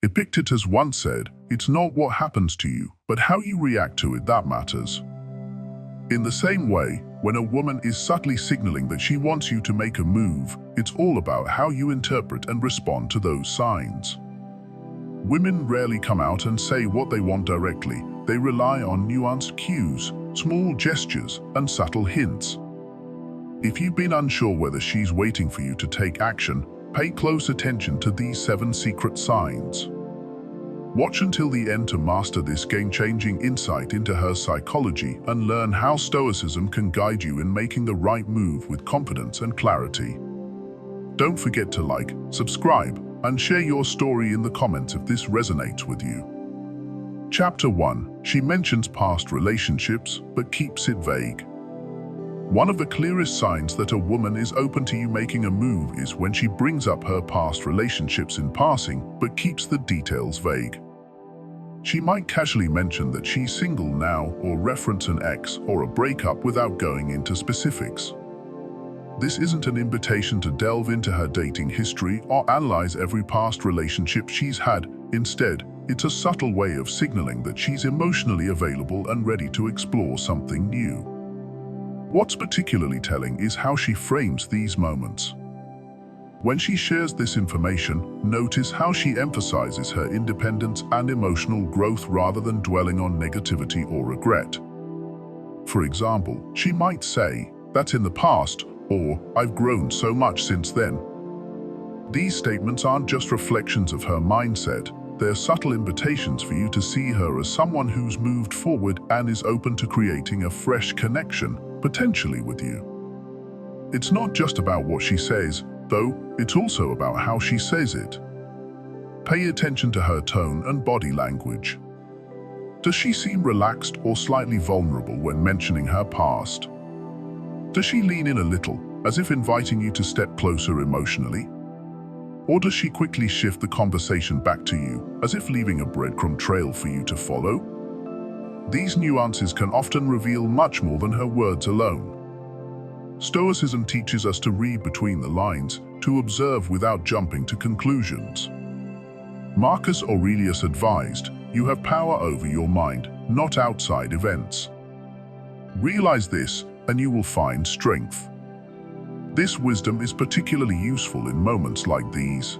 Epictetus once said, "It's not what happens to you, but how you react to it that matters." In the same way, when a woman is subtly signaling that she wants you to make a move, it's all about how you interpret and respond to those signs. Women rarely come out and say what they want directly. They rely on nuanced cues, small gestures, and subtle hints. If you've been unsure whether she's waiting for you to take action, pay close attention to these 7 secret signs. Watch until the end to master this game-changing insight into her psychology and learn how Stoicism can guide you in making the right move with confidence and clarity. Don't forget to like, subscribe, and share your story in the comments if this resonates with you. Chapter 1. She mentions past relationships, but keeps it vague. One of the clearest signs that a woman is open to you making a move is when she brings up her past relationships in passing, but keeps the details vague. She might casually mention that she's single now, or reference an ex or a breakup without going into specifics. This isn't an invitation to delve into her dating history or analyze every past relationship she's had. Instead, it's a subtle way of signaling that she's emotionally available and ready to explore something new. What's particularly telling is how she frames these moments. When she shares this information, notice how she emphasizes her independence and emotional growth rather than dwelling on negativity or regret. For example, she might say, "That's in the past," or "I've grown so much since then." These statements aren't just reflections of her mindset. They're subtle invitations for you to see her as someone who's moved forward and is open to creating a fresh connection, potentially with you. It's not just about what she says, though, it's also about how she says it. Pay attention to her tone and body language. Does she seem relaxed or slightly vulnerable when mentioning her past? Does she lean in a little, as if inviting you to step closer emotionally? Or does she quickly shift the conversation back to you, as if leaving a breadcrumb trail for you to follow? These nuances can often reveal much more than her words alone. Stoicism teaches us to read between the lines, to observe without jumping to conclusions. Marcus Aurelius advised, "You have power over your mind, not outside events." Realize this, and you will find strength. This wisdom is particularly useful in moments like these.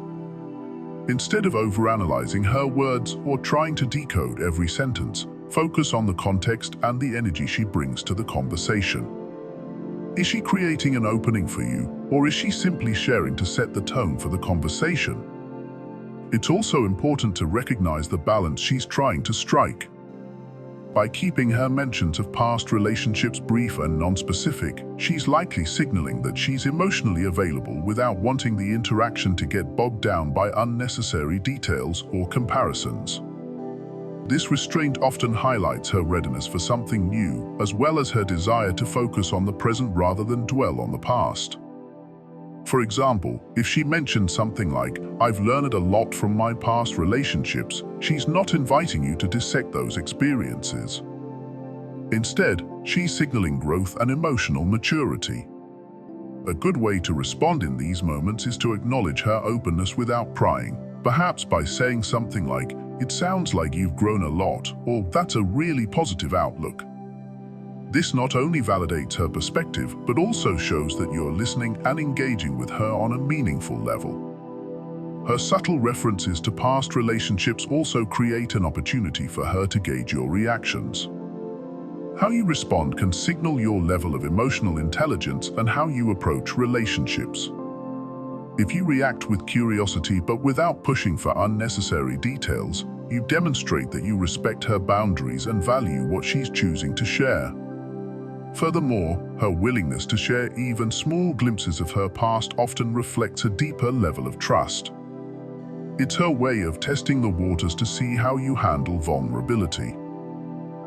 Instead of overanalyzing her words or trying to decode every sentence, focus on the context and the energy she brings to the conversation. Is she creating an opening for you, or is she simply sharing to set the tone for the conversation? It's also important to recognize the balance she's trying to strike. By keeping her mentions of past relationships brief and non-specific, she's likely signaling that she's emotionally available without wanting the interaction to get bogged down by unnecessary details or comparisons. This restraint often highlights her readiness for something new, as well as her desire to focus on the present rather than dwell on the past. For example, if she mentions something like, "I've learned a lot from my past relationships," she's not inviting you to dissect those experiences. Instead, she's signaling growth and emotional maturity. A good way to respond in these moments is to acknowledge her openness without prying, perhaps by saying something like, "It sounds like you've grown a lot," or "That's a really positive outlook." This not only validates her perspective, but also shows that you're listening and engaging with her on a meaningful level. Her subtle references to past relationships also create an opportunity for her to gauge your reactions. How you respond can signal your level of emotional intelligence and how you approach relationships. If you react with curiosity but without pushing for unnecessary details, you demonstrate that you respect her boundaries and value what she's choosing to share. Furthermore, her willingness to share even small glimpses of her past often reflects a deeper level of trust. It's her way of testing the waters to see how you handle vulnerability.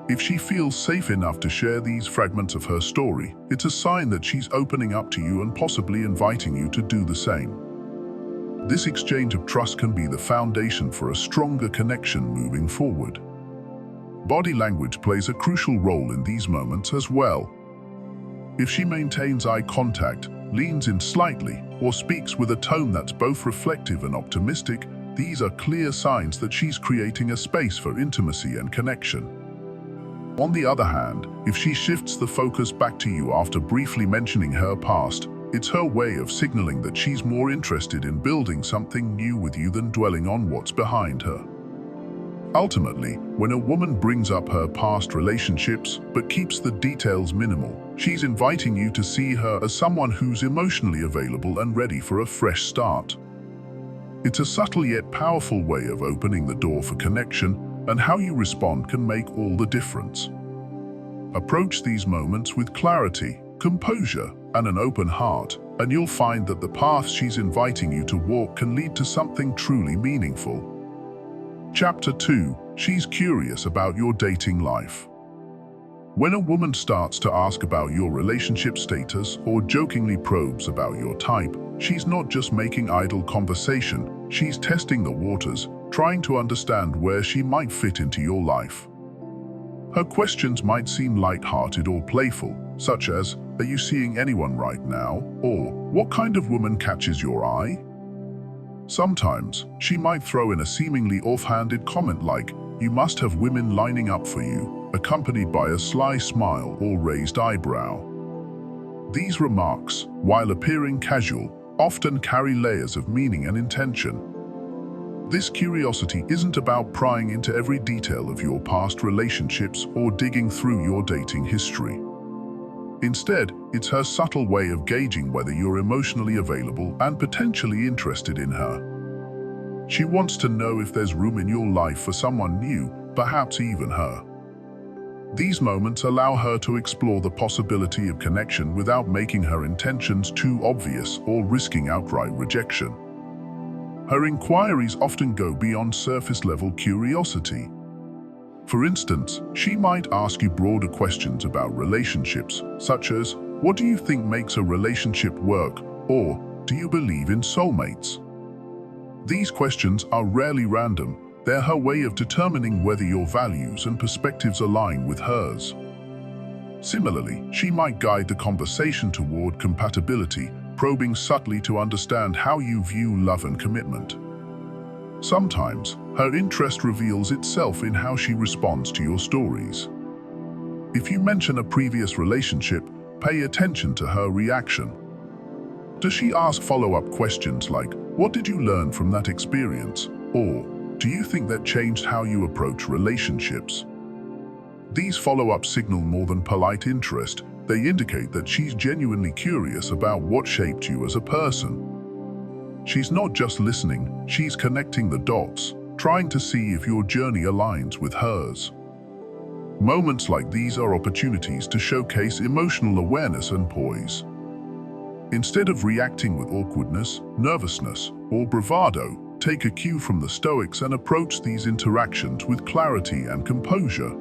If she feels safe enough to share these fragments of her story, it's a sign that she's opening up to you and possibly inviting you to do the same. This exchange of trust can be the foundation for a stronger connection moving forward. Body language plays a crucial role in these moments as well. If she maintains eye contact, leans in slightly, or speaks with a tone that's both reflective and optimistic, these are clear signs that she's creating a space for intimacy and connection. On the other hand, if she shifts the focus back to you after briefly mentioning her past, it's her way of signaling that she's more interested in building something new with you than dwelling on what's behind her. Ultimately, when a woman brings up her past relationships but keeps the details minimal, she's inviting you to see her as someone who's emotionally available and ready for a fresh start. It's a subtle yet powerful way of opening the door for connection, and how you respond can make all the difference. Approach these moments with clarity, composure, and an open heart, and you'll find that the path she's inviting you to walk can lead to something truly meaningful. Chapter 2. She's curious about your dating life. When a woman starts to ask about your relationship status or jokingly probes about your type, she's not just making idle conversation, she's testing the waters, trying to understand where she might fit into your life. Her questions might seem light-hearted or playful, such as, "Are you seeing anyone right now?" or "What kind of woman catches your eye?" Sometimes, she might throw in a seemingly offhanded comment like, "You must have women lining up for you," accompanied by a sly smile or raised eyebrow. These remarks, while appearing casual, often carry layers of meaning and intention. This curiosity isn't about prying into every detail of your past relationships or digging through your dating history. Instead, it's her subtle way of gauging whether you're emotionally available and potentially interested in her. She wants to know if there's room in your life for someone new, perhaps even her. These moments allow her to explore the possibility of connection without making her intentions too obvious or risking outright rejection. Her inquiries often go beyond surface-level curiosity. For instance, she might ask you broader questions about relationships, such as, "What do you think makes a relationship work?" or "Do you believe in soulmates?" These questions are rarely random. They're her way of determining whether your values and perspectives align with hers. Similarly, she might guide the conversation toward compatibility, probing subtly to understand how you view love and commitment. Sometimes, her interest reveals itself in how she responds to your stories. If you mention a previous relationship, pay attention to her reaction. Does she ask follow-up questions like, "What did you learn from that experience?" or "Do you think that changed how you approach relationships?" These follow-ups signal more than polite interest. They indicate that she's genuinely curious about what shaped you as a person. She's not just listening, she's connecting the dots, trying to see if your journey aligns with hers. Moments like these are opportunities to showcase emotional awareness and poise. Instead of reacting with awkwardness, nervousness, or bravado, take a cue from the Stoics and approach these interactions with clarity and composure.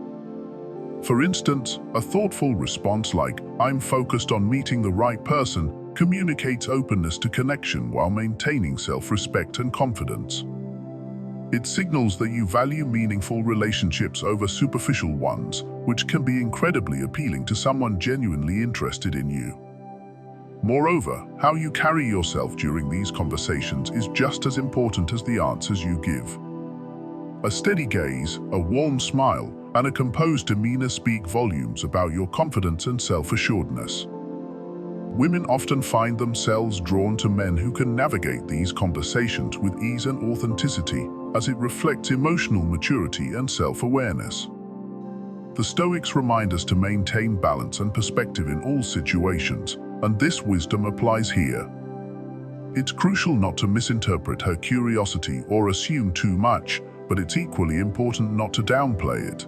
For instance, a thoughtful response like, "I'm focused on meeting the right person," communicates openness to connection while maintaining self-respect and confidence. It signals that you value meaningful relationships over superficial ones, which can be incredibly appealing to someone genuinely interested in you. Moreover, how you carry yourself during these conversations is just as important as the answers you give. A steady gaze, a warm smile, and a composed demeanor speak volumes about your confidence and self-assuredness. Women often find themselves drawn to men who can navigate these conversations with ease and authenticity, as it reflects emotional maturity and self-awareness. The Stoics remind us to maintain balance and perspective in all situations, and this wisdom applies here. It's crucial not to misinterpret her curiosity or assume too much, but it's equally important not to downplay it.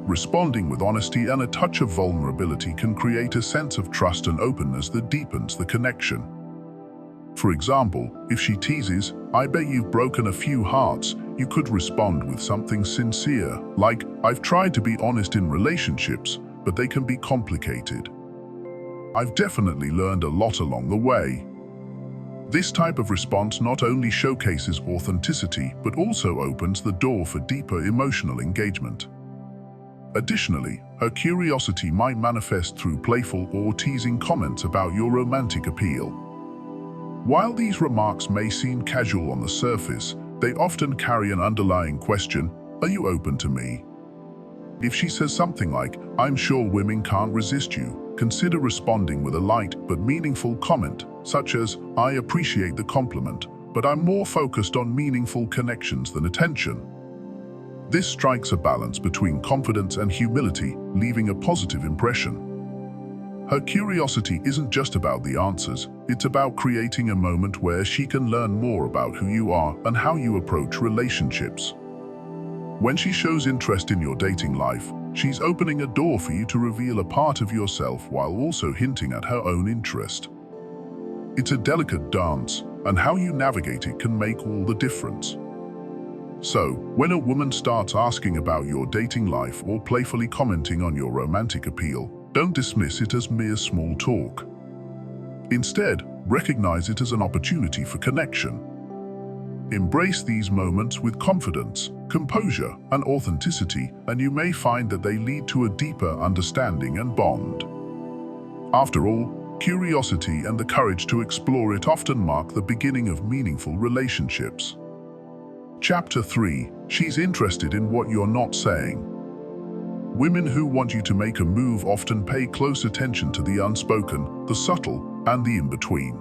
Responding with honesty and a touch of vulnerability can create a sense of trust and openness that deepens the connection. For example, if she teases, "I bet you've broken a few hearts," you could respond with something sincere, like, "I've tried to be honest in relationships, but they can be complicated. I've definitely learned a lot along the way." This type of response not only showcases authenticity, but also opens the door for deeper emotional engagement. Additionally, her curiosity might manifest through playful or teasing comments about your romantic appeal. While these remarks may seem casual on the surface, they often carry an underlying question: are you open to me? If she says something like, "I'm sure women can't resist you," consider responding with a light but meaningful comment, such as, "I appreciate the compliment, but I'm more focused on meaningful connections than attention." This strikes a balance between confidence and humility, leaving a positive impression. Her curiosity isn't just about the answers, it's about creating a moment where she can learn more about who you are and how you approach relationships. When she shows interest in your dating life, she's opening a door for you to reveal a part of yourself while also hinting at her own interest. It's a delicate dance, and how you navigate it can make all the difference. So, when a woman starts asking about your dating life or playfully commenting on your romantic appeal, don't dismiss it as mere small talk. Instead, recognize it as an opportunity for connection. Embrace these moments with confidence, composure, and authenticity, and you may find that they lead to a deeper understanding and bond. After all, curiosity and the courage to explore it often mark the beginning of meaningful relationships. Chapter 3. She's interested in what you're not saying. Women who want you to make a move often pay close attention to the unspoken, the subtle, and the in-between.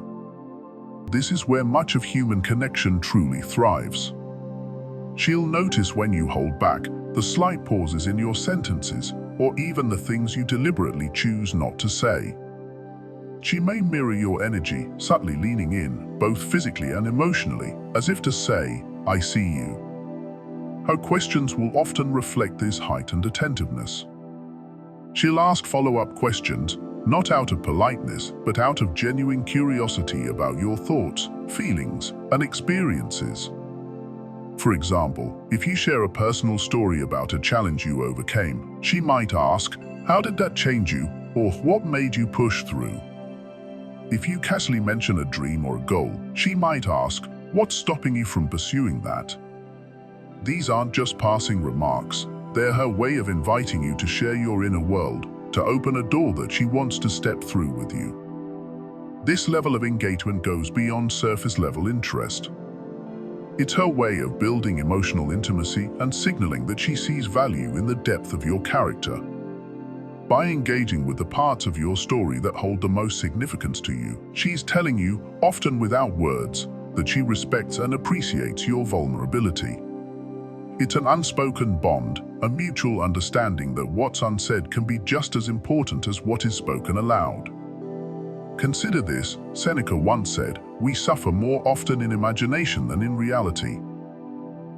This is where much of human connection truly thrives. She'll notice when you hold back, the slight pauses in your sentences, or even the things you deliberately choose not to say. She may mirror your energy, subtly leaning in, both physically and emotionally, as if to say, "I see you." Her questions will often reflect this heightened attentiveness. She'll ask follow-up questions, not out of politeness, but out of genuine curiosity about your thoughts, feelings, and experiences. For example, if you share a personal story about a challenge you overcame, she might ask, "How did that change you?" or "What made you push through?" If you casually mention a dream or a goal, she might ask, "What's stopping you from pursuing that?" These aren't just passing remarks, they're her way of inviting you to share your inner world, to open a door that she wants to step through with you. This level of engagement goes beyond surface-level interest. It's her way of building emotional intimacy and signaling that she sees value in the depth of your character. By engaging with the parts of your story that hold the most significance to you, she's telling you, often without words, that she respects and appreciates your vulnerability. It's an unspoken bond, a mutual understanding that what's unsaid can be just as important as what is spoken aloud. Consider this, Seneca once said, "We suffer more often in imagination than in reality."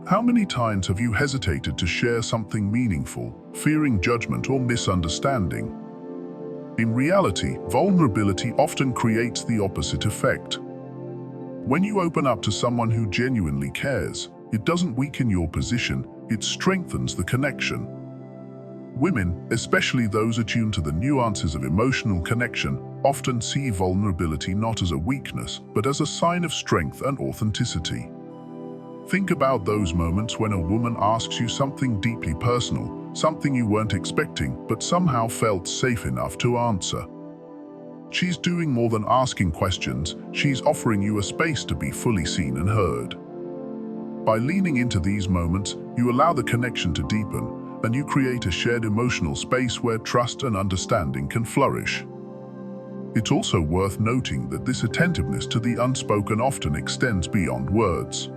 How many times have you hesitated to share something meaningful, fearing judgment or misunderstanding? In reality, vulnerability often creates the opposite effect. When you open up to someone who genuinely cares, it doesn't weaken your position, it strengthens the connection. Women, especially those attuned to the nuances of emotional connection, often see vulnerability not as a weakness, but as a sign of strength and authenticity. Think about those moments when a woman asks you something deeply personal, something you weren't expecting, but somehow felt safe enough to answer. She's doing more than asking questions, she's offering you a space to be fully seen and heard. By leaning into these moments, you allow the connection to deepen, and you create a shared emotional space where trust and understanding can flourish. It's also worth noting that this attentiveness to the unspoken often extends beyond words.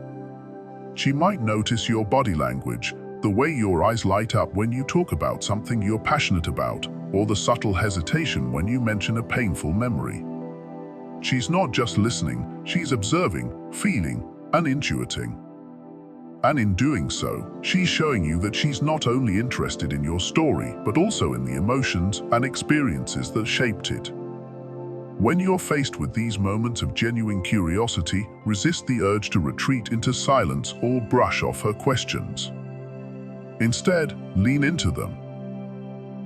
She might notice your body language, the way your eyes light up when you talk about something you're passionate about, or the subtle hesitation when you mention a painful memory. She's not just listening, she's observing, feeling, and intuiting. And in doing so, she's showing you that she's not only interested in your story, but also in the emotions and experiences that shaped it. When you're faced with these moments of genuine curiosity, resist the urge to retreat into silence or brush off her questions. Instead, lean into them.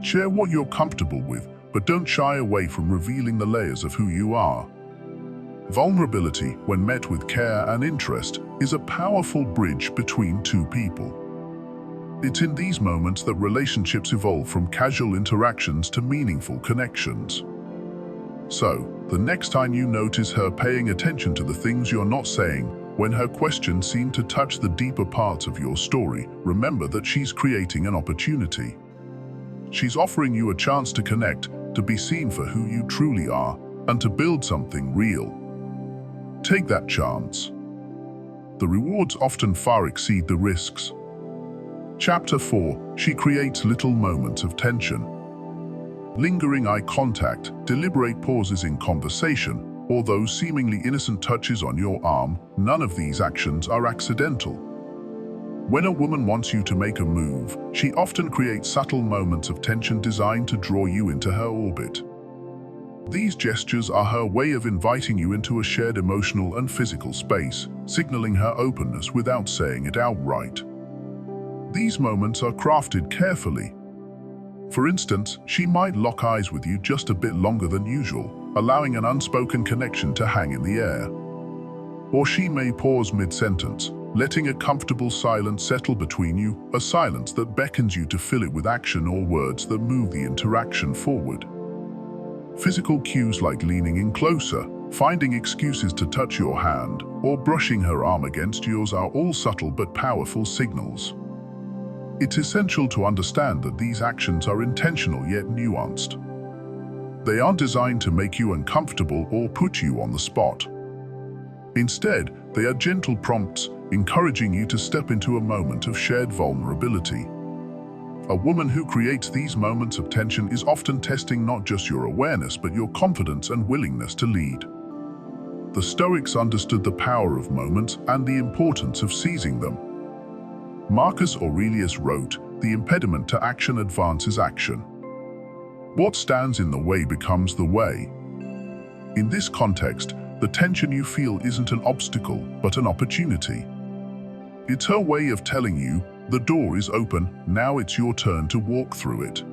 Share what you're comfortable with, but don't shy away from revealing the layers of who you are. Vulnerability, when met with care and interest, is a powerful bridge between two people. It's in these moments that relationships evolve from casual interactions to meaningful connections. So, the next time you notice her paying attention to the things you're not saying, When her questions seem to touch the deeper parts of your story, remember that she's creating an opportunity. She's offering you a chance to connect, to be seen for who you truly are, and to build something real. Take that chance. The rewards often far exceed the risks. Chapter 4. She creates little moments of tension. Lingering eye contact, deliberate pauses in conversation, or those seemingly innocent touches on your arm, none of these actions are accidental. When a woman wants you to make a move, she often creates subtle moments of tension designed to draw you into her orbit. These gestures are her way of inviting you into a shared emotional and physical space, signaling her openness without saying it outright. These moments are crafted carefully. For instance, she might lock eyes with you just a bit longer than usual, allowing an unspoken connection to hang in the air. Or she may pause mid-sentence, letting a comfortable silence settle between you, a silence that beckons you to fill it with action or words that move the interaction forward. Physical cues like leaning in closer, finding excuses to touch your hand, or brushing her arm against yours are all subtle but powerful signals. It's essential to understand that these actions are intentional yet nuanced. They aren't designed to make you uncomfortable or put you on the spot. Instead, they are gentle prompts, encouraging you to step into a moment of shared vulnerability. A woman who creates these moments of tension is often testing not just your awareness but your confidence and willingness to lead. The Stoics understood the power of moments and the importance of seizing them. Marcus Aurelius wrote, "The impediment to action advances action. What stands in the way becomes the way." In this context, the tension you feel isn't an obstacle, but an opportunity. It's her way of telling you, the door is open, now it's your turn to walk through it.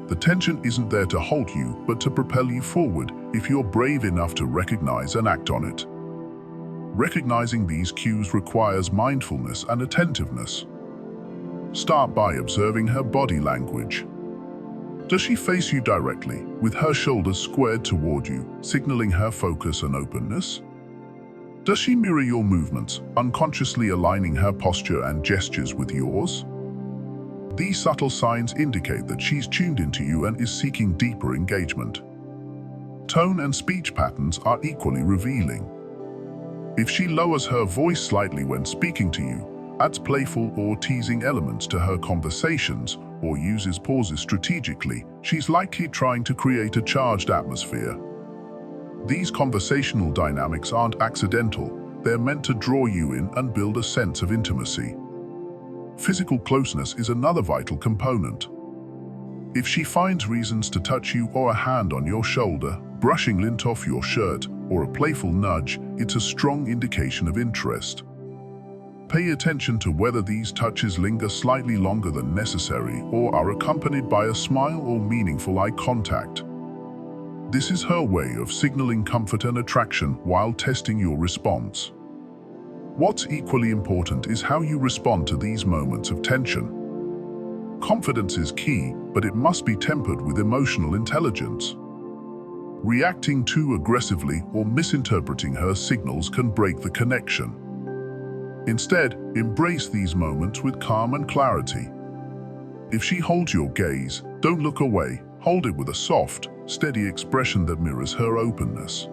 The tension isn't there to halt you, but to propel you forward if you're brave enough to recognize and act on it. Recognizing these cues requires mindfulness and attentiveness. Start by observing her body language. Does she face you directly, with her shoulders squared toward you, signaling her focus and openness? Does she mirror your movements, unconsciously aligning her posture and gestures with yours? These subtle signs indicate that she's tuned into you and is seeking deeper engagement. Tone and speech patterns are equally revealing. If she lowers her voice slightly when speaking to you, adds playful or teasing elements to her conversations, or uses pauses strategically, she's likely trying to create a charged atmosphere. These conversational dynamics aren't accidental, they're meant to draw you in and build a sense of intimacy. Physical closeness is another vital component. If she finds reasons to touch you or a hand on your shoulder, brushing lint off your shirt, or a playful nudge, it's a strong indication of interest. Pay attention to whether these touches linger slightly longer than necessary or are accompanied by a smile or meaningful eye contact. This is her way of signaling comfort and attraction while testing your response. What's equally important is how you respond to these moments of tension. Confidence is key, but it must be tempered with emotional intelligence. Reacting too aggressively or misinterpreting her signals can break the connection. Instead, embrace these moments with calm and clarity. If she holds your gaze, don't look away, hold it with a soft, steady expression that mirrors her openness.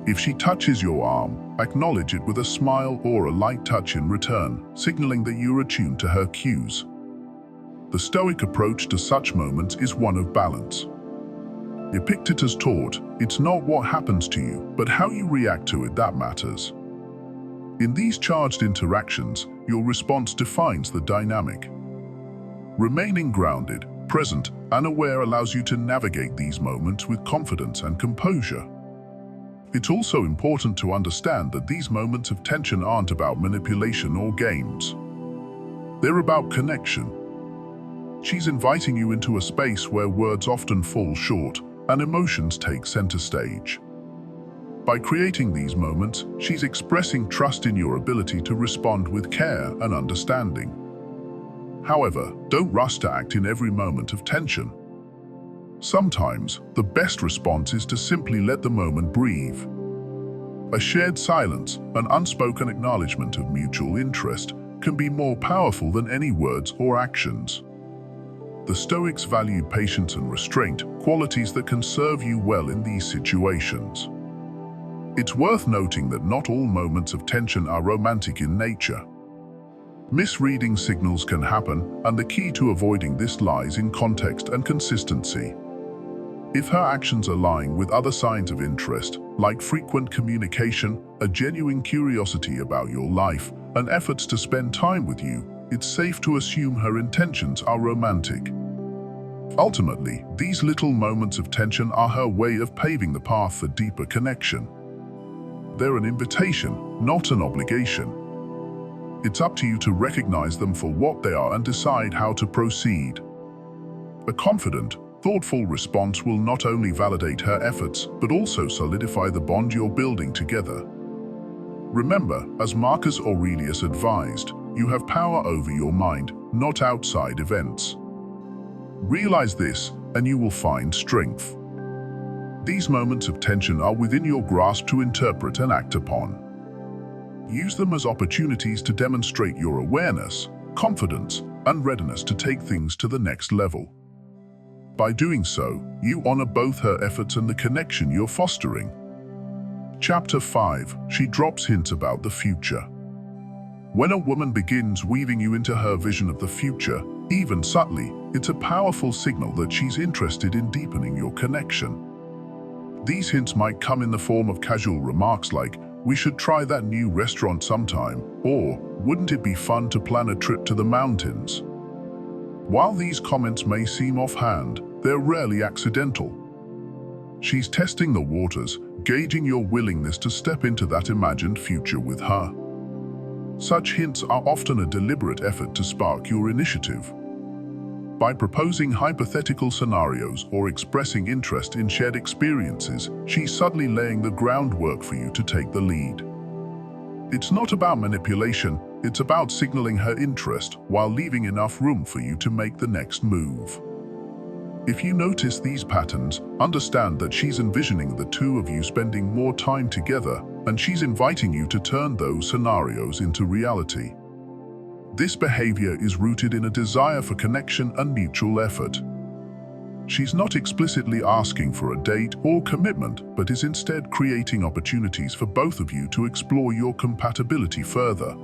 If she touches your arm, acknowledge it with a smile or a light touch in return, signaling that you're attuned to her cues. The Stoic approach to such moments is one of balance. Epictetus taught, "It's not what happens to you, but how you react to it that matters." In these charged interactions, your response defines the dynamic. Remaining grounded, present, and aware allows you to navigate these moments with confidence and composure. It's also important to understand that these moments of tension aren't about manipulation or games. They're about connection. She's inviting you into a space where words often fall short and emotions take center stage. By creating these moments, she's expressing trust in your ability to respond with care and understanding. However, don't rush to act in every moment of tension. Sometimes, the best response is to simply let the moment breathe. A shared silence, an unspoken acknowledgement of mutual interest, can be more powerful than any words or actions. The Stoics valued patience and restraint, qualities that can serve you well in these situations. It's worth noting that not all moments of tension are romantic in nature. Misreading signals can happen, and the key to avoiding this lies in context and consistency. If her actions align with other signs of interest, like frequent communication, a genuine curiosity about your life, and efforts to spend time with you, it's safe to assume her intentions are romantic. Ultimately, these little moments of tension are her way of paving the path for deeper connection. They're an invitation, not an obligation. It's up to you to recognize them for what they are and decide how to proceed. A confident, thoughtful response will not only validate her efforts, but also solidify the bond you're building together. Remember, as Marcus Aurelius advised, you have power over your mind, not outside events. Realize this, and you will find strength. These moments of tension are within your grasp to interpret and act upon. Use them as opportunities to demonstrate your awareness, confidence, and readiness to take things to the next level. By doing so, you honor both her efforts and the connection you're fostering. Chapter 5. She drops hints about the future. When a woman begins weaving you into her vision of the future, even subtly, it's a powerful signal that she's interested in deepening your connection. These hints might come in the form of casual remarks like, "We should try that new restaurant sometime," or "Wouldn't it be fun to plan a trip to the mountains?" While these comments may seem offhand, they're rarely accidental. She's testing the waters, gauging your willingness to step into that imagined future with her. Such hints are often a deliberate effort to spark your initiative. By proposing hypothetical scenarios or expressing interest in shared experiences, she's subtly laying the groundwork for you to take the lead. It's not about manipulation, it's about signaling her interest while leaving enough room for you to make the next move. If you notice these patterns, understand that she's envisioning the two of you spending more time together, and she's inviting you to turn those scenarios into reality. This behavior is rooted in a desire for connection and mutual effort. She's not explicitly asking for a date or commitment, but is instead creating opportunities for both of you to explore your compatibility further.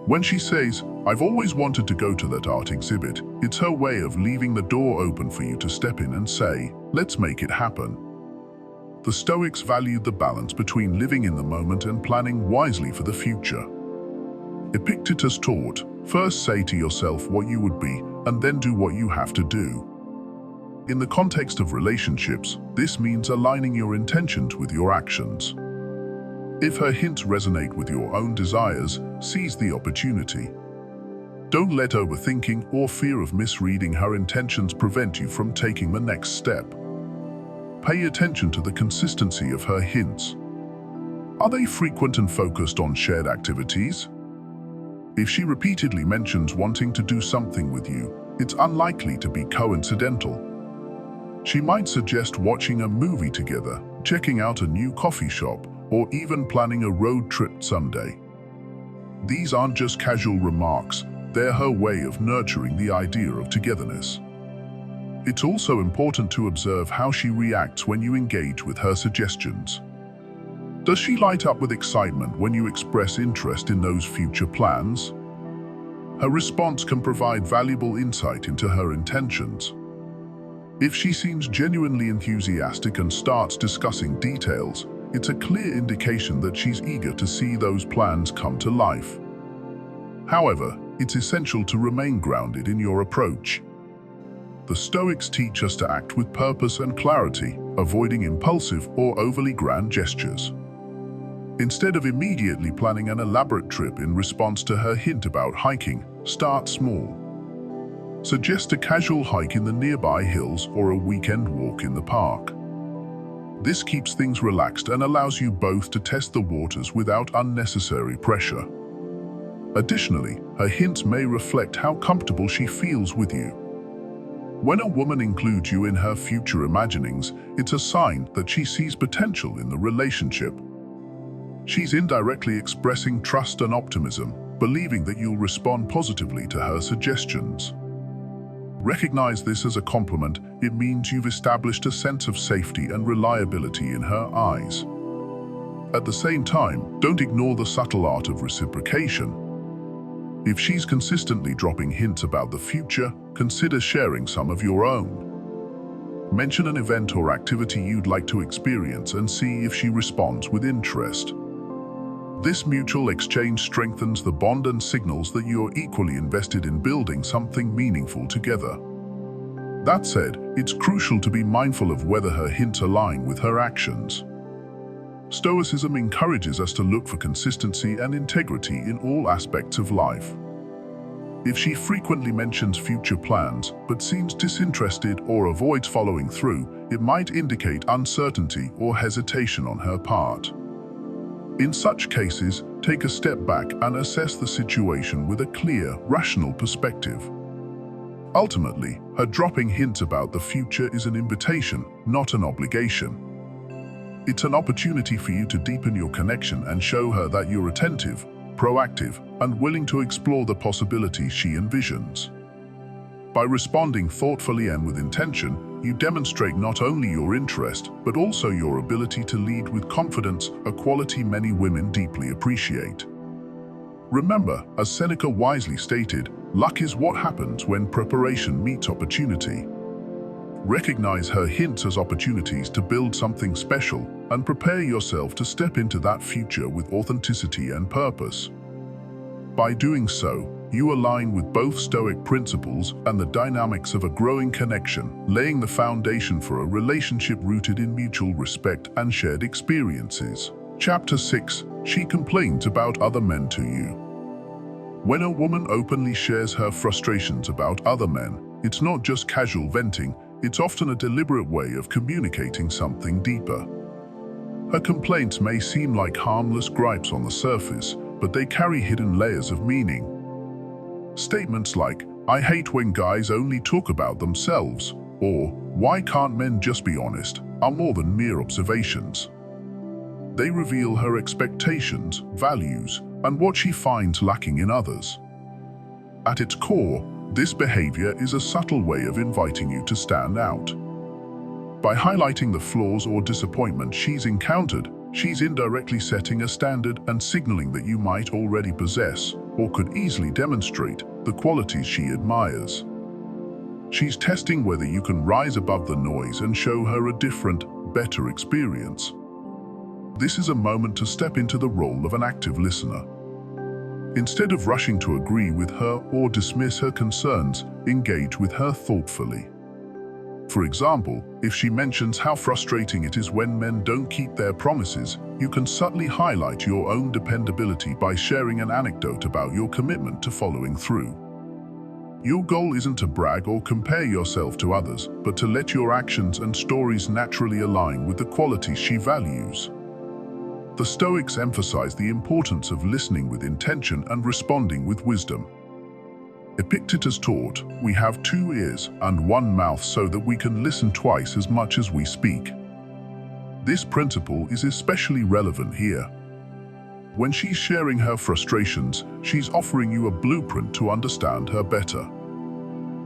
When she says, "I've always wanted to go to that art exhibit," it's her way of leaving the door open for you to step in and say, "Let's make it happen." The Stoics valued the balance between living in the moment and planning wisely for the future. Epictetus taught, "First say to yourself what you would be, and then do what you have to do." In the context of relationships, this means aligning your intentions with your actions. If her hints resonate with your own desires, seize the opportunity. Don't let overthinking or fear of misreading her intentions prevent you from taking the next step. Pay attention to the consistency of her hints. Are they frequent and focused on shared activities? If she repeatedly mentions wanting to do something with you, it's unlikely to be coincidental. She might suggest watching a movie together, checking out a new coffee shop, or even planning a road trip someday. These aren't just casual remarks, they're her way of nurturing the idea of togetherness. It's also important to observe how she reacts when you engage with her suggestions. Does she light up with excitement when you express interest in those future plans? Her response can provide valuable insight into her intentions. If she seems genuinely enthusiastic and starts discussing details, it's a clear indication that she's eager to see those plans come to life. However, it's essential to remain grounded in your approach. The Stoics teach us to act with purpose and clarity, avoiding impulsive or overly grand gestures. Instead of immediately planning an elaborate trip in response to her hint about hiking, start small. Suggest a casual hike in the nearby hills or a weekend walk in the park. This keeps things relaxed and allows you both to test the waters without unnecessary pressure. Additionally, her hints may reflect how comfortable she feels with you. When a woman includes you in her future imaginings, it's a sign that she sees potential in the relationship. She's indirectly expressing trust and optimism, believing that you'll respond positively to her suggestions. Recognize this as a compliment. It means you've established a sense of safety and reliability in her eyes. At the same time, don't ignore the subtle art of reciprocation. If she's consistently dropping hints about the future, consider sharing some of your own. Mention an event or activity you'd like to experience and see if she responds with interest. This mutual exchange strengthens the bond and signals that you're equally invested in building something meaningful together. That said, it's crucial to be mindful of whether her hints align with her actions. Stoicism encourages us to look for consistency and integrity in all aspects of life. If she frequently mentions future plans but seems disinterested or avoids following through, it might indicate uncertainty or hesitation on her part. In such cases, take a step back and assess the situation with a clear, rational perspective. Ultimately, her dropping hints about the future is an invitation, not an obligation. It's an opportunity for you to deepen your connection and show her that you're attentive, proactive, and willing to explore the possibilities she envisions. By responding thoughtfully and with intention, you demonstrate not only your interest, but also your ability to lead with confidence, a quality many women deeply appreciate. Remember, as Seneca wisely stated, luck is what happens when preparation meets opportunity. Recognize her hints as opportunities to build something special and prepare yourself to step into that future with authenticity and purpose. By doing so, you align with both Stoic principles and the dynamics of a growing connection, laying the foundation for a relationship rooted in mutual respect and shared experiences. Chapter 6. She complains about other men to you. When a woman openly shares her frustrations about other men, it's not just casual venting, it's often a deliberate way of communicating something deeper. Her complaints may seem like harmless gripes on the surface, but they carry hidden layers of meaning. Statements like, "I hate when guys only talk about themselves," or "Why can't men just be honest?" are more than mere observations. They reveal her expectations, values, and what she finds lacking in others. At its core, this behavior is a subtle way of inviting you to stand out. By highlighting the flaws or disappointment she's encountered, she's indirectly setting a standard and signaling that you might already possess, or could easily demonstrate, the qualities she admires. She's testing whether you can rise above the noise and show her a different, better experience. This is a moment to step into the role of an active listener. Instead of rushing to agree with her or dismiss her concerns, engage with her thoughtfully. For example, if she mentions how frustrating it is when men don't keep their promises, you can subtly highlight your own dependability by sharing an anecdote about your commitment to following through. Your goal isn't to brag or compare yourself to others, but to let your actions and stories naturally align with the qualities she values. The Stoics emphasize the importance of listening with intention and responding with wisdom. Epictetus taught, "We have 2 ears and 1 mouth so that we can listen twice as much as we speak." This principle is especially relevant here. When she's sharing her frustrations, she's offering you a blueprint to understand her better.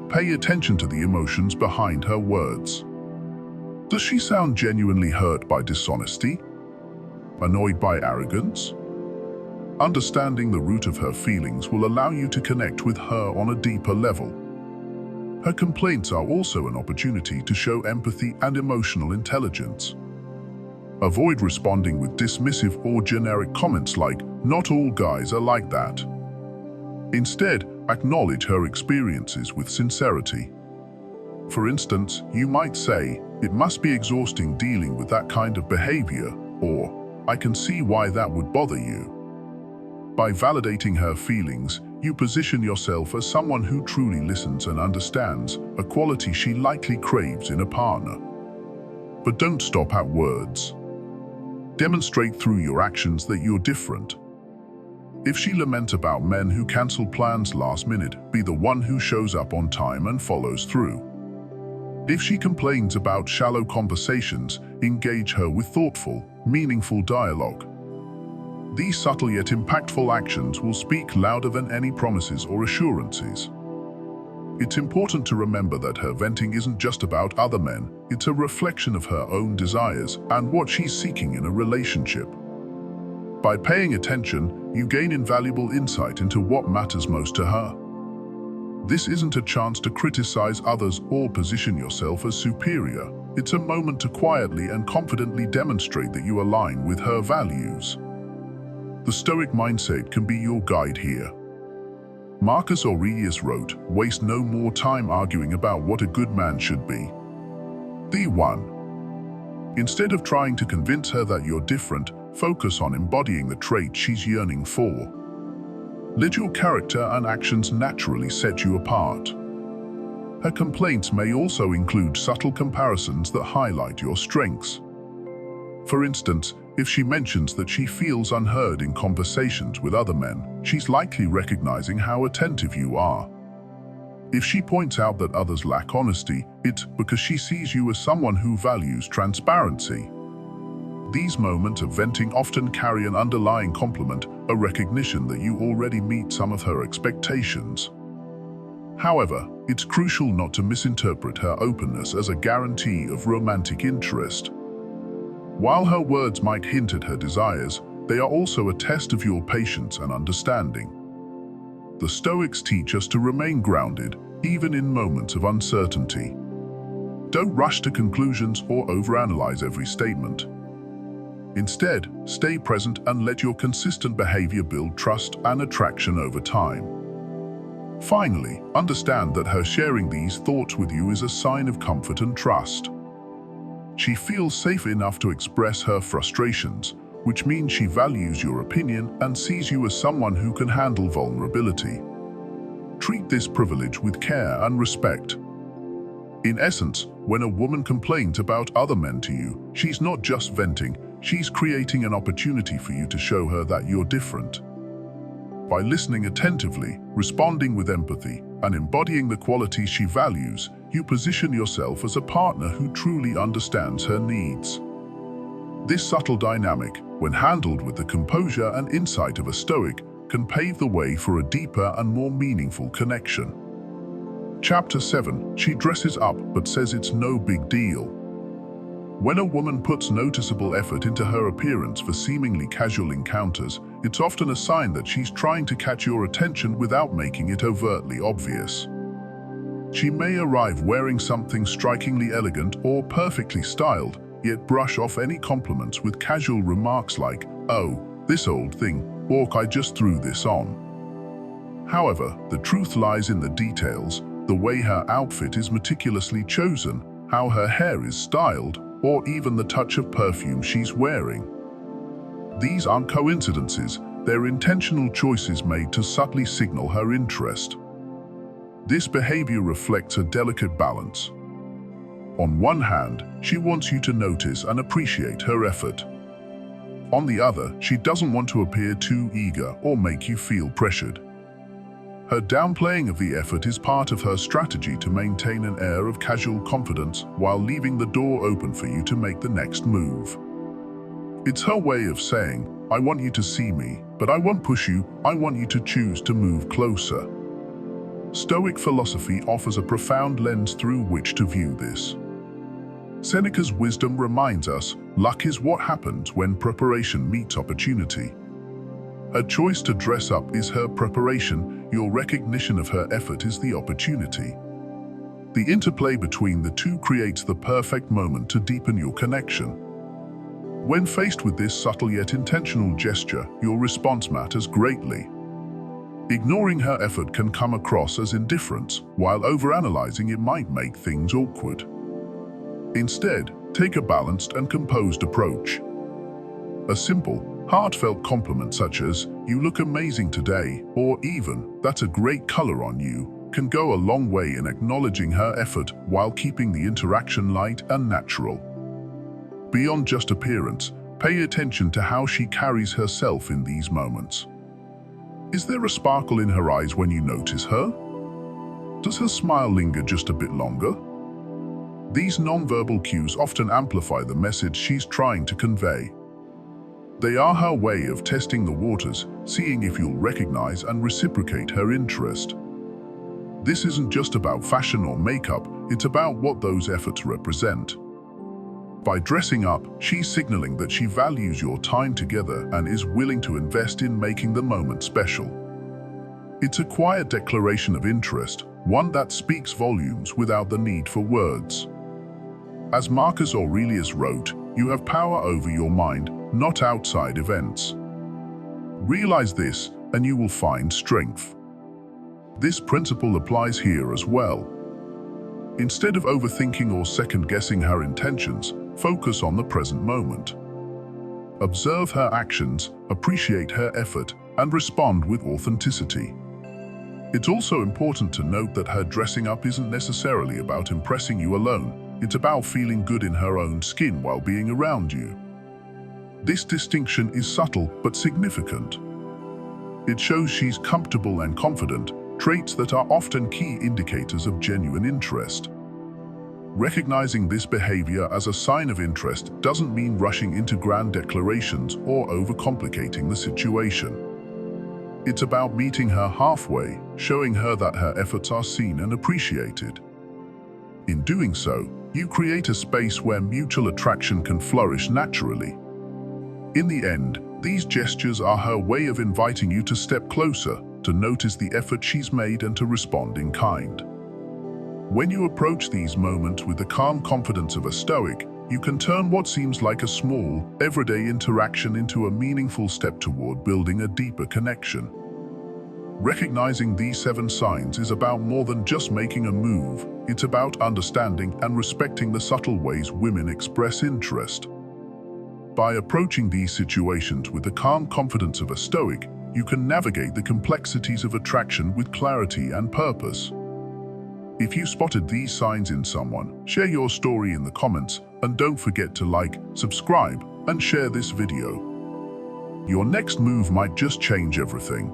Pay attention to the emotions behind her words. Does she sound genuinely hurt by dishonesty? Annoyed by arrogance? Understanding the root of her feelings will allow you to connect with her on a deeper level. Her complaints are also an opportunity to show empathy and emotional intelligence. Avoid responding with dismissive or generic comments like, "Not all guys are like that." Instead, acknowledge her experiences with sincerity. For instance, you might say, "It must be exhausting dealing with that kind of behavior," or, "I can see why that would bother you." By validating her feelings, you position yourself as someone who truly listens and understands, a quality she likely craves in a partner. But don't stop at words. Demonstrate through your actions that you're different. If she laments about men who cancel plans last minute, be the one who shows up on time and follows through. If she complains about shallow conversations, engage her with thoughtful, meaningful dialogue. These subtle yet impactful actions will speak louder than any promises or assurances. It's important to remember that her venting isn't just about other men, it's a reflection of her own desires and what she's seeking in a relationship. By paying attention, you gain invaluable insight into what matters most to her. This isn't a chance to criticize others or position yourself as superior. It's a moment to quietly and confidently demonstrate that you align with her values. The Stoic mindset can be your guide here. Marcus Aurelius wrote, "Waste no more time arguing about what a good man should be." D1. Instead of trying to convince her that you're different, focus on embodying the traits she's yearning for. Let your character and actions naturally set you apart. Her complaints may also include subtle comparisons that highlight your strengths. For instance, if she mentions that she feels unheard in conversations with other men, she's likely recognizing how attentive you are. If she points out that others lack honesty, it's because she sees you as someone who values transparency. These moments of venting often carry an underlying compliment, a recognition that you already meet some of her expectations. However, it's crucial not to misinterpret her openness as a guarantee of romantic interest. While her words might hint at her desires, they are also a test of your patience and understanding. The Stoics teach us to remain grounded, even in moments of uncertainty. Don't rush to conclusions or overanalyze every statement. Instead, stay present and let your consistent behavior build trust and attraction over time. Finally, understand that her sharing these thoughts with you is a sign of comfort and trust. She feels safe enough to express her frustrations, which means she values your opinion and sees you as someone who can handle vulnerability. Treat this privilege with care and respect. In essence, when a woman complains about other men to you, she's not just venting, she's creating an opportunity for you to show her that you're different. By listening attentively, responding with empathy, and embodying the qualities she values, you position yourself as a partner who truly understands her needs. This subtle dynamic, when handled with the composure and insight of a Stoic, can pave the way for a deeper and more meaningful connection. Chapter 7. She dresses up but says it's no big deal. When a woman puts noticeable effort into her appearance for seemingly casual encounters, it's often a sign that she's trying to catch your attention without making it overtly obvious. She may arrive wearing something strikingly elegant or perfectly styled, yet brush off any compliments with casual remarks like, "Oh, this old thing," or "I just threw this on." However, the truth lies in the details, the way her outfit is meticulously chosen, how her hair is styled, or even the touch of perfume she's wearing. These aren't coincidences, they're intentional choices made to subtly signal her interest. This behavior reflects a delicate balance. On one hand, she wants you to notice and appreciate her effort. On the other, she doesn't want to appear too eager or make you feel pressured. Her downplaying of the effort is part of her strategy to maintain an air of casual confidence while leaving the door open for you to make the next move. It's her way of saying, "I want you to see me, but I won't push you, I want you to choose to move closer." Stoic philosophy offers a profound lens through which to view this. Seneca's wisdom reminds us, luck is what happens when preparation meets opportunity. Her choice to dress up is her preparation, your recognition of her effort is the opportunity. The interplay between the two creates the perfect moment to deepen your connection. When faced with this subtle yet intentional gesture, your response matters greatly. Ignoring her effort can come across as indifference, while overanalyzing it might make things awkward. Instead, take a balanced and composed approach. A simple, heartfelt compliment such as, "You look amazing today," or even, "That's a great color on you," can go a long way in acknowledging her effort while keeping the interaction light and natural. Beyond just appearance, pay attention to how she carries herself in these moments. Is there a sparkle in her eyes when you notice her? Does her smile linger just a bit longer? These nonverbal cues often amplify the message she's trying to convey. They are her way of testing the waters, seeing if you'll recognize and reciprocate her interest. This isn't just about fashion or makeup, it's about what those efforts represent. By dressing up, she's signaling that she values your time together and is willing to invest in making the moment special. It's a quiet declaration of interest, one that speaks volumes without the need for words. As Marcus Aurelius wrote, you have power over your mind, not outside events. Realize this, and you will find strength. This principle applies here as well. Instead of overthinking or second-guessing her intentions, focus on the present moment. Observe her actions, appreciate her effort, and respond with authenticity. It's also important to note that her dressing up isn't necessarily about impressing you alone. It's about feeling good in her own skin while being around you. This distinction is subtle but significant. It shows she's comfortable and confident, traits that are often key indicators of genuine interest. Recognizing this behavior as a sign of interest doesn't mean rushing into grand declarations or overcomplicating the situation. It's about meeting her halfway, showing her that her efforts are seen and appreciated. In doing so, you create a space where mutual attraction can flourish naturally. In the end, these gestures are her way of inviting you to step closer, to notice the effort she's made and to respond in kind. When you approach these moments with the calm confidence of a Stoic, you can turn what seems like a small, everyday interaction into a meaningful step toward building a deeper connection. Recognizing these 7 signs is about more than just making a move. It's about understanding and respecting the subtle ways women express interest. By approaching these situations with the calm confidence of a Stoic, you can navigate the complexities of attraction with clarity and purpose. If you spotted these signs in someone, share your story in the comments, and don't forget to like, subscribe, and share this video. Your next move might just change everything.